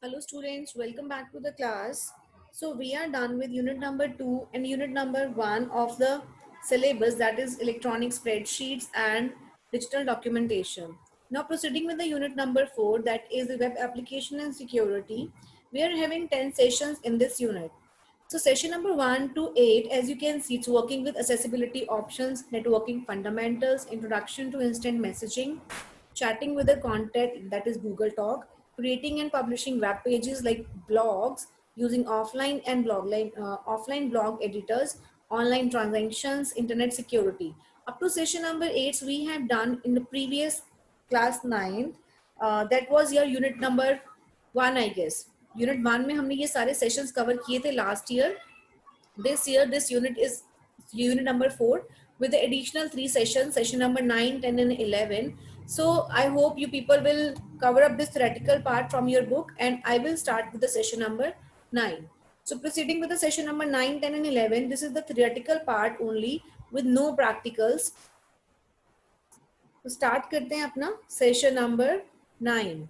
Hello students, welcome back to the class. So we are done with unit number 2 and unit number 1 of the syllabus, that is electronic spreadsheets and digital documentation. Now proceeding with the unit number 4, that is the web application and security. We are having 10 sessions in this unit. So session number 1 to 8, as you can see, it's working with accessibility options, networking fundamentals, introduction to instant messaging, chatting with the content, that is Google Talk, creating and publishing web pages like blogs using offline blog editors, online transactions, internet security. Up to session number 8 we have done in the previous class 9. That was your unit number 1, I guess. Unit 1 में हमने ये सारे sessions cover किए थे last year. This year this unit is unit number 4 with the additional 3 sessions, session number 9, 10 and 11. So I hope you people will cover up this theoretical part from your book, and I will start with the session number 9. So proceeding with the session number 9, 10 and 11, this is the theoretical part only with no practicals. तो start करते हैं अपना session number 9.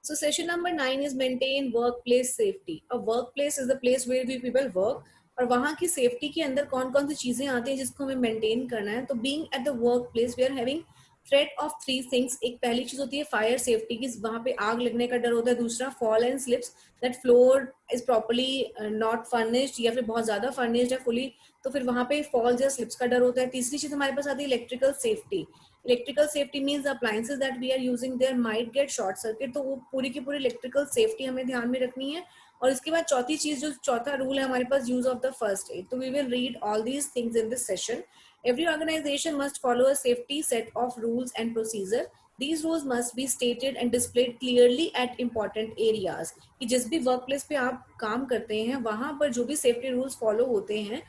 So session number 9 is maintain workplace safety. A workplace is the place where we people work. और वहाँ की safety के अंदर कौन कौन सी चीजें आती हैं जिसको हमें मेंटेन करना है. तो being at the workplace we are having threat of 3 things. एक पहली चीज होती है फायर सेफ्टी की, वहां पे आग लगने का डर होता है. दूसरा fall and slips, that floor is properly not furnished या फिर बहुत ज्यादा फर्निश्ड है फुली, तो फिर वहां पे फॉल्स या स्लिप्स का डर होता है. तीसरी चीज हमारे पास आती है electrical safety. Electrical safety means appliances that we are using there might get short circuit. तो वो पूरी की पूरी इलेक्ट्रिकल सेफ्टी हमें ध्यान में रखनी है. और इसके बाद चौथी चीज, जो चौथा रूल है हमारे पास, use of the first aid. तो we will read all these things in this session. Every organization must follow a safety set of rules and procedure. These rules must be stated and displayed clearly at important areas. कि जिस भी work place पे आप काम करते हैं वहां पर जो भी सेफ्टी रूल्स फॉलो होते हैं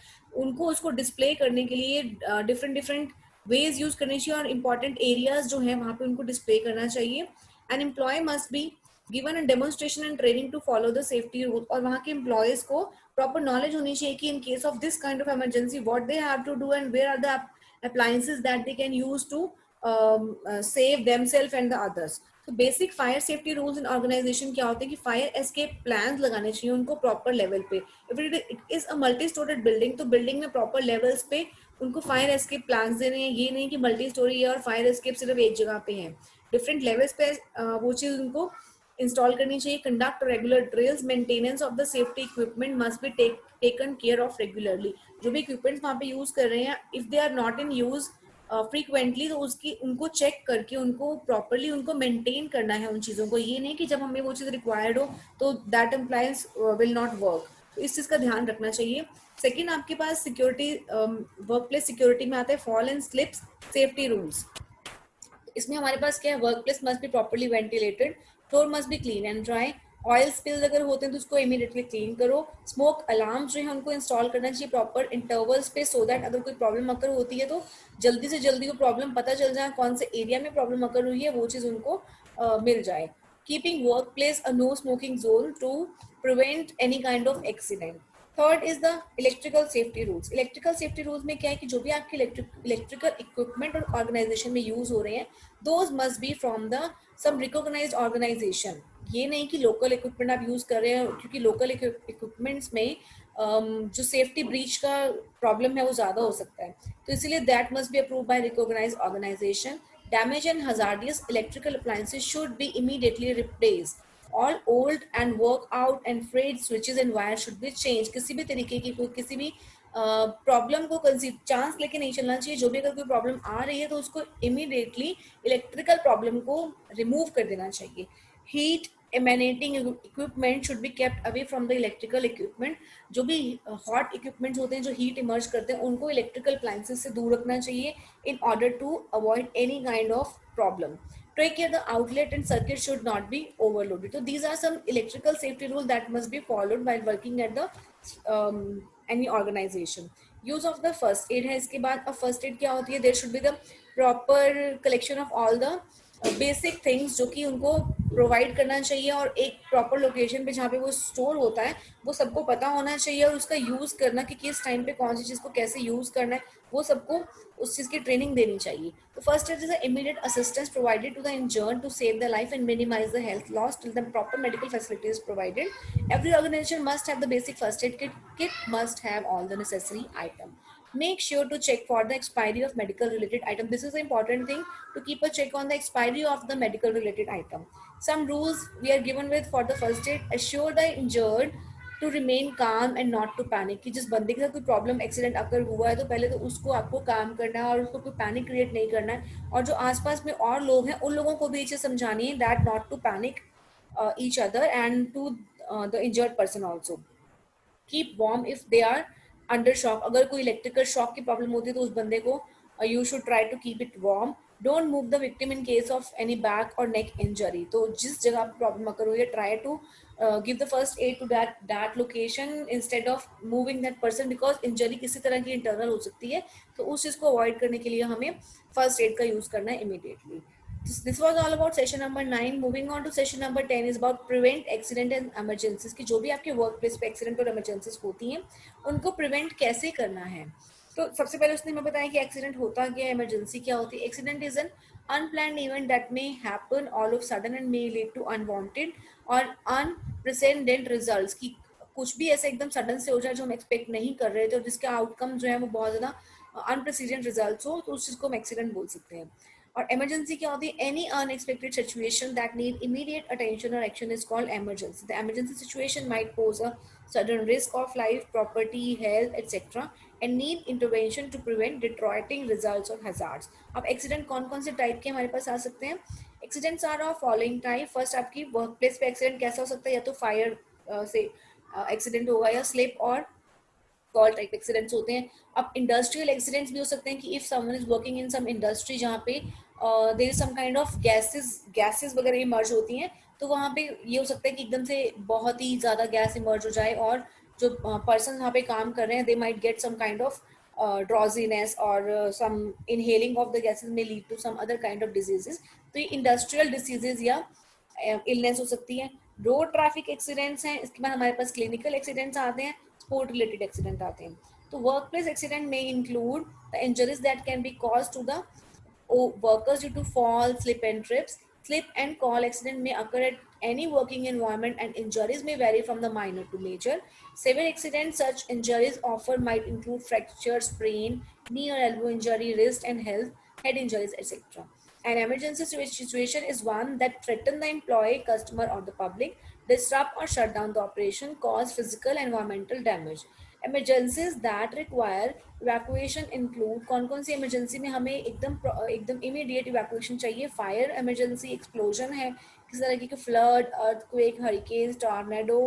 उनको उसको डिस्प्ले करने के लिए डिफरेंट डिफरेंट वेज यूज करने चाहिए, और इंपॉर्टेंट एरियाज जो है वहां पे उनको डिस्प्ले करना चाहिए. And employ must be given a demonstration and training to follow the safety rule. और वहाँ के एम्प्लॉयज को प्रॉपर नॉलेज होनी चाहिए कि in case of this kind of emergency what they have to do and where are the appliances that they can use to save themselves and the others. तो basic fire safety rules in organisation क्या होते हैं कि fire escape plan लगाने चाहिए उनको proper level पे. If it is a multi storeyed building, तो बिल्डिंग में प्रॉपर लेवल्स पे उनको फायर एस्केप प्लान देने हैं. ये नहीं कि मल्टी स्टोरी है और फायर एस्केप सिर्फ एक जगह पे है. डिफरेंट लेवल्स पे वो चीज उनको इंस्टॉल करनी चाहिए. Conduct regular drills. Maintenance of the safety equipment must be taken care of regularly. जो भी इक्विपमेंट्स वहाँ पे यूज कर रहे हैं, if they are not in use frequently, तो उसकी उनको चेक करके उनको प्रॉपरली उनको मेंटेन करना है उन चीज़ों को. ये नहीं कि जब हमें वो चीज़ रिक्वायर्ड हो तो दैट एम्प्लायंस विल नॉट वर्क. तो इस चीज़ का ध्यान रखना चाहिए. सेकेंड आपके पास सिक्योरिटी, वर्क प्लेस सिक्योरिटी में आता है fall and slips safety rules. इसमें हमारे पास क्या है, work place must be properly ventilated, floor must be clean and dry. Oil spills अगर होते हैं तो उसको इमीडिएटली क्लीन करो. स्मोक अलार्म जो है उनको इंस्टॉल करना चाहिए प्रॉपर इंटरवल्स पे, सो दैट अगर कोई प्रॉब्लम अकर होती है तो जल्दी से जल्दी वो प्रॉब्लम पता चल जाए, कौन से एरिया में प्रॉब्लम अकर हुई है वो चीज़ उनको मिल जाए. Keeping workplace a no smoking zone to prevent any kind of accident. Third is the electrical safety rules. Electrical safety rules में क्या है कि जो भी आपके इलेक्ट्रिकल इक्विपमेंट और ऑर्गेनाइजेशन में यूज हो रहे हैं, those must be from the some recognised organisation. ये नहीं कि लोकल इक्विपमेंट आप यूज कर रहे हैं, क्योंकि लोकल इक्विपमेंट्स में जो सेफ्टी ब्रीच का प्रॉब्लम है वो ज्यादा हो सकता है. तो इसीलिए that must be approve by recognized organization. Damage and hazardous electrical appliances should be immediately replaced. All old and work out and frayed switches and wire should be change. किसी भी तरीके की कोई किसी भी प्रॉब्लम को चांस लेके नहीं चलना चाहिए. जो भी अगर कोई प्रॉब्लम आ रही है तो उसको इमीडिएटली इलेक्ट्रिकल प्रॉब्लम को रिमूव कर देना चाहिए. Heat emanating equipment should be kept away from the electrical equipment. जो भी hot equipments होते हैं जो heat emerge करते हैं उनको electrical appliances से दूर रखना चाहिए in order to avoid any kind of problem. Take care the outlet and circuit should not be overloaded. So these are some electrical safety rules that must be followed while working at the any organization. Use of the first aid है. इसके बाद अब first aid क्या होती है, there should be the proper collection of all the basic things जो कि उनको प्रोवाइड करना चाहिए, और एक प्रॉपर लोकेशन पे जहाँ पे वो स्टोर होता है वो सबको पता होना चाहिए, और उसका यूज़ करना कि किस टाइम पे कौन सी चीज़ को कैसे यूज़ करना है वो सबको उस चीज़ की ट्रेनिंग देनी चाहिए. तो first is the immediate assistance provided to the injured to save the life and minimize the health loss till the proper medical facility is provided. Every organization must have the basic first aid kit. Kit must have all the necessary item. Make sure to check for the expiry of medical related item. This is the important thing, to keep a check on the expiry of the medical related item. Some rules we are given with for the first aid. Assure the injured to remain calm and not to panic. कि जिस बंदे के साथ कोई problem accident अगर हुआ है तो पहले तो उसको आपको काम करना है और उसको कोई पैनिक क्रिएट नहीं करना है, और जो आसपास में और लोग हैं उन लोगों को भी ये चीज़ समझानी है that not to panic each other, and to the injured person also. Keep warm if they are under shock. अगर कोई इलेक्ट्रिकल शॉक की प्रॉब्लम होती है तो उस बंदे को you should try to keep it warm. Don't move the victim in case of any back और नेक इंजरी. तो जिस जगह पर प्रॉब्लम अगर हुई है, try to give the first aid to that location instead of moving that person, because injury किसी तरह की इंटरनल हो सकती है. तो उस चीज़ को अवॉइड करने के लिए हमें फर्स्ट एड का यूज़ करना है immediately. This was all about session number 9. Moving on to session number 10 is about prevent accident and emergencies. कि जो भी आपके वर्क प्लेस पे एक्सीडेंट और इमरजेंसीज होती हैं उनको प्रिवेंट कैसे करना है. तो सबसे पहले उसने हमें बताया कि एक्सीडेंट होता क्या है, इमरजेंसी क्या होती है. Accident is an unplanned event that may happen all of sudden and may lead to unwanted or unprecedented results. कि कुछ भी ऐसे एकदम सडन से हो जाए जो हम एक्सपेक्ट नहीं कर रहे थे और जिसके आउटकम जो है वो बहुत ज़्यादा अनप्रेसिडेंट रिजल्ट हो, तो उस चीज़ को हम एक्सीडेंट बोल सकते हैं. और इमरजेंसी क्या होती है? Any unexpected situation that need immediate attention और action is called emergency. The emergency situation might pose a sudden risk of life, property, health, etc. and need intervention to prevent deteriorating results or hazards. अब accident कौन कौन से type के हमारे पास आ सकते हैं? Accidents are of following type. First, आपकी वर्क प्लेस पे एक्सीडेंट कैसा हो सकता है? या तो फायर से एक्सीडेंट होगा, या स्लिप और कॉल टाइप एक्सीडेंट्स होते हैं. अब इंडस्ट्रियल एक्सीडेंट्स भी हो सकते हैं कि if someone is working in some industry जहाँ पे there is some kind of gases वगैरह इमर्ज होती हैं, तो वहाँ पे ये हो सकता है कि एकदम से बहुत ही ज़्यादा गैस इमर्ज हो जाए और जो पर्सन वहाँ पे काम कर रहे हैं they might get some kind of drowsiness और some inhaling of the gases में lead to some other kind of diseases. तो ये इंडस्ट्रियल डिसीजेज या इलनेस हो सकती है. रोड ट्रैफिक एक्सीडेंट्स हैं. इसके बाद हमारे पास क्लिनिकल एक्सीडेंट्स आते हैं, स्पोर्ट रिलेटेड एक्सीडेंट आते हैं. तो वर्क प्लेस एक्सीडेंट में include the injuries that can be cause to the workers due to fall, slip and trips. Slip and fall accident may occur at any working environment and injuries may vary from the minor to major. Severe accidents, such injuries often might include fracture, sprain, knee or elbow injury, wrist and head injuries, etc. An emergency situation is one that threatens the employee, customer or the public, disrupt or shut down the operation, cause physical and environmental damage. Emergencies that require evacuation include. कौन कौन सी emergency में हमें एकदम immediate evacuation चाहिए? Fire emergency, explosion है किसी तरह की, flood, earthquake, hurricane, tornado,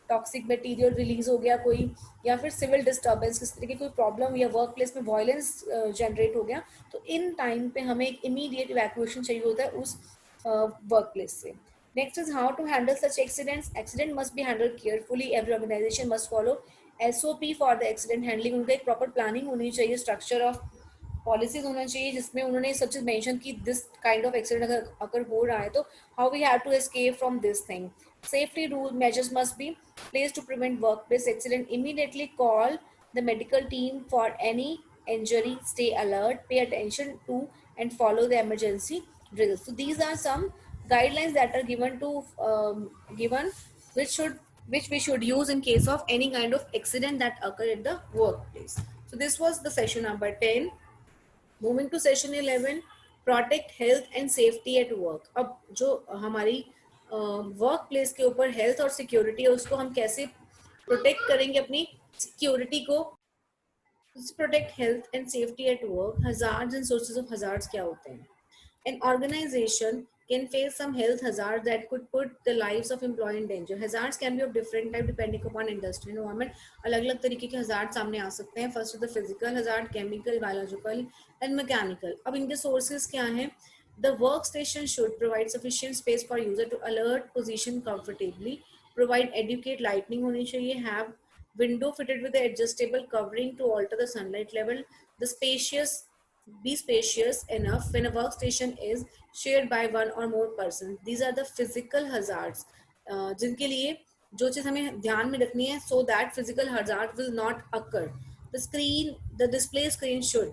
toxic material release हो गया कोई, या फिर सिविल डिस्टर्बेंस, किस तरह की कोई प्रॉब्लम या वर्क प्लेस में वायलेंस जनरेट हो गया, तो इन टाइम पे हमें एक इमीडिएट इवैक्यूएशन चाहिए होता है उस वर्क प्लेस से. Next is how to handle such accidents. Accident must be handled carefully. Every organization must follow SOP for the accident handling. उनका एक प्रॉपर प्लानिंग होनी चाहिए, स्ट्रक्चर ऑफ पॉलिसीज होना चाहिए जिसमें उन्होंने सब चीज मेंशन की दिस काइंड ऑफ एक्सीडेंट अगर हो रहा है तो how we have to escape from this thing. Safety rule measures must be place to prevent work place accident. Immediately call the medical team for any injury. Stay alert, pay attention to and follow the emergency drills. So these are some guidelines that are given which we should use in case of any kind of accident that occur at the workplace. So this was the session number 10. Moving to session 11, protect health and safety at work. अब जो हमारी work place के ऊपर health और security है उसको हम कैसे प्रोटेक्ट करेंगे, अपनी सिक्योरिटी को. Protect health and safety at work. hazards and sources of hazards क्या होते हैं? An organization can face some health hazards that could put the lives of employee in danger. Hazards can be of different type depending upon industry environment. अलग अलग तरीके के hazard सामने आ सकते हैं. First is the physical hazard, chemical, biological and mechanical. अब इनके sources क्या हैं? The workstation should provide sufficient space for user to alert position comfortably. Provide adequate lighting होनी चाहिए. Have window fitted with the adjustable covering to alter the sunlight level. The spacious Be spacious enough when a workstation is shared by one or more persons. These are the physical hazards जिनके लिए जो चीज़ हमें ध्यान में रखनी है, so that physical hazard will not occur. The display screen should,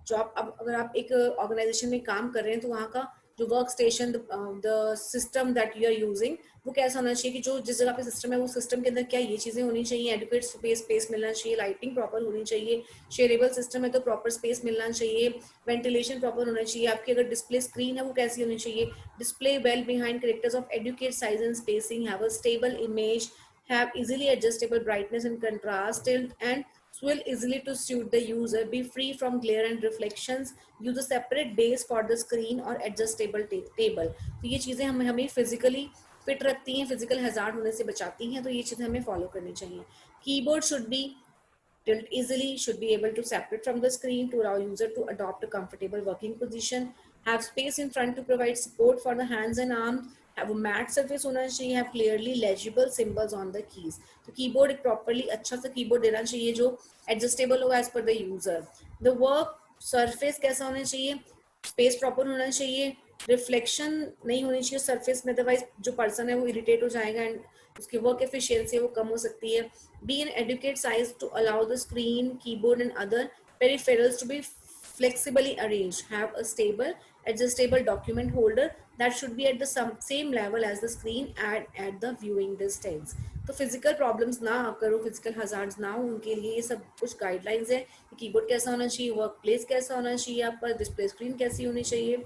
जो आप अब अगर आप एक ऑर्गेनाइजेशन में काम कर रहे हैं तो वहाँ का जो work station, the system that you are using, वो कैसा होना चाहिए कि जो जिस जगह पे सिस्टम है वो सिस्टम के अंदर क्या ये चीज़ें होनी चाहिए, एडुकेट स्पेस मिलना चाहिए, लाइटिंग प्रॉपर होनी चाहिए, शेयरेबल सिस्टम है तो प्रॉपर स्पेस मिलना चाहिए, वेंटिलेशन प्रॉपर होना चाहिए, आपकी अगर डिस्प्ले स्क्रीन है वो कैसी होनी चाहिए, display well behind characters of educate size and spacing, have a stable image, have easily adjustable brightness and contrast, and swivel easily to suit the user, be free from glare and reflections, use a separate base for the screen or adjustable table. तो ये चीज़ें हमें physically fit रखती हैं, physical hazard होने से बचाती हैं, तो ये चीज़ें हमें फॉलो करनी चाहिए. Keyboard should be tilt easily, should be able to separate from the screen to allow user to adopt a comfortable working position, have space in front to provide support for the hands and arms, have a matte surface होना चाहिए, have clearly legible symbols on the keys. तो keyboard एक properly अच्छा सा keyboard देना चाहिए जो adjustable होगा as per the user. The work surface कैसा होना चाहिए, स्पेस प्रॉपर होना चाहिए, रिफ्लेक्शन नहीं होनी चाहिए सरफेस में, अदरवाइज जो पर्सन है वो इरिटेट हो जाएगा एंड उसकी वर्क एफिशिएंसी वो कम हो सकती है. Be in adequate size to allow the screen, keyboard and other peripherals to be flexibly arranged, have a stable adjustable document holder that should be at the same level as the screen at the viewing distance. तो physical problems ना करो, physical hazards ना हो, उनके लिए ये सब कुछ गाइडलाइंस है कि कीबोर्ड कैसा होना चाहिए, वर्क प्लेस कैसा होना चाहिए, आपका डिस्प्ले स्क्रीन कैसी होनी चाहिए.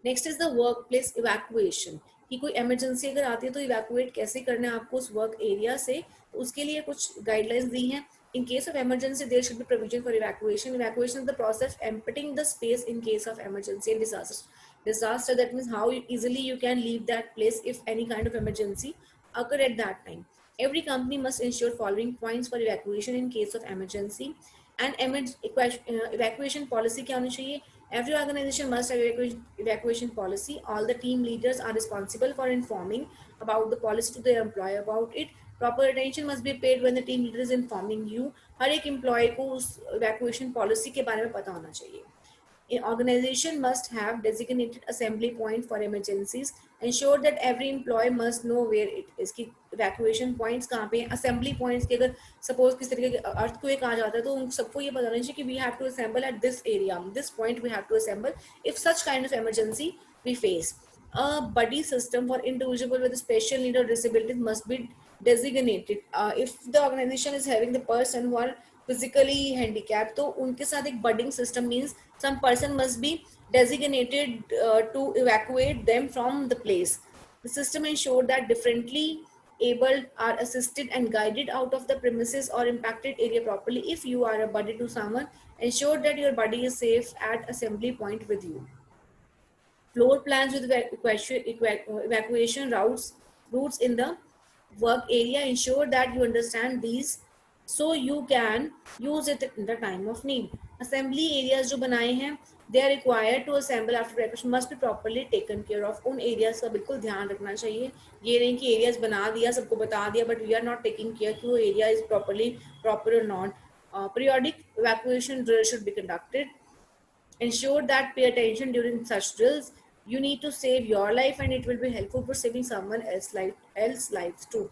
Next is the work place evacuation, कि कोई इमरजेंसी अगर आती है तो इवैक्यूएट कैसे करना है आपको उस वर्क एरिया से, तो उसके लिए कुछ गाइडलाइंस दी हैं. In case of emergency, there should be provision for evacuation. Evacuation is the process of emptying the space in case of emergency and disaster. Disaster, that means how easily you can leave that place if any kind of emergency occur at that time. Every company must ensure following points for evacuation in case of emergency. And evacuation policy क्या होनी चाहिए? Every organization must have evacuation policy. All the team leaders are responsible for informing about the policy to their employee about it. Proper attention must be paid when the team leader is informing you. हर एक employ को उस evacuation policy के बारे में पता होना चाहिए. An organization must have designated assembly point for emergencies. Ensure that every employee must know where it is. कि evacuation points कहाँ पे हैं, assembly points के अगर suppose किस तरीके का earthquake आ जाता है तो उन सबको ये पता होना चाहिए कि we have to assemble at this area, this point we have to assemble if such kind of emergency we face. A buddy system for individual with a special need or disability must be designated. If the organization is having the person who are physically handicapped, तो उनके साथ एक budding system means some person must be designated to evacuate them from the place. The system ensure that differently abled are assisted and guided out of the premises or impacted area properly. If you are a buddy to someone, ensure that your buddy is safe at assembly point with you. Floor plans with evacuation routes in the work area. Ensure that you understand these so you can use it in the time of need. Assembly areas जो बनाए हैं, they are required to assemble after evacuation must be properly taken care of. उन areas का बिल्कुल ध्यान रखना चाहिए. ये नहीं कि areas बना दिया, सबको बता दिया, but we are not taking care कि वो area is proper or not. Periodic evacuation drill should be conducted. Ensure that pay attention during such drills. You need to save your life and it will be helpful for saving someone else's lives too.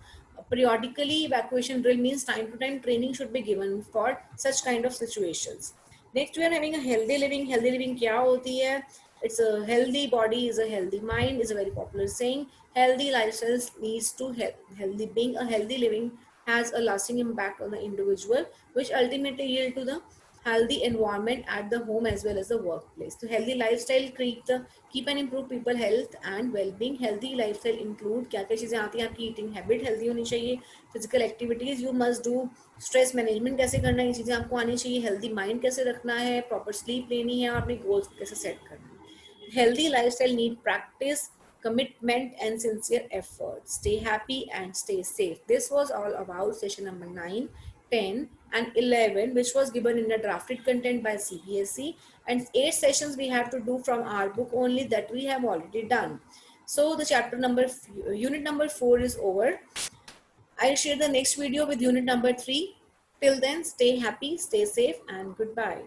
Periodically evacuation drill means time to time training should be given for such kind of situations. Next we are having a healthy living. Healthy living क्या होती है? It's a healthy body is a healthy mind is a very popular saying. Healthy lifestyle leads to healthy being. A healthy living has a lasting impact on the individual, which ultimately yield to the healthy environment at the home as well as the workplace. So healthy lifestyle keep and improve people health and well-being. Healthy lifestyle include क्या क्या चीज़ें आती हैं, आपकी eating habit healthy होनी चाहिए, physical activities you must do, stress management कैसे करना है, ये चीज़ें आपको आनी चाहिए, healthy mind कैसे रखना है, proper sleep लेनी है, और अपने goals कैसे set करना है. Healthy lifestyle need practice, commitment and sincere effort. Stay happy and stay safe. This was all about session number 9, 10 and 11, which was given in the drafted content by CBSE, and 8 sessions we have to do from our book only that we have already done. So the unit number 4 is over. I'll share the next video with unit number 3. Till then, stay happy, stay safe and goodbye.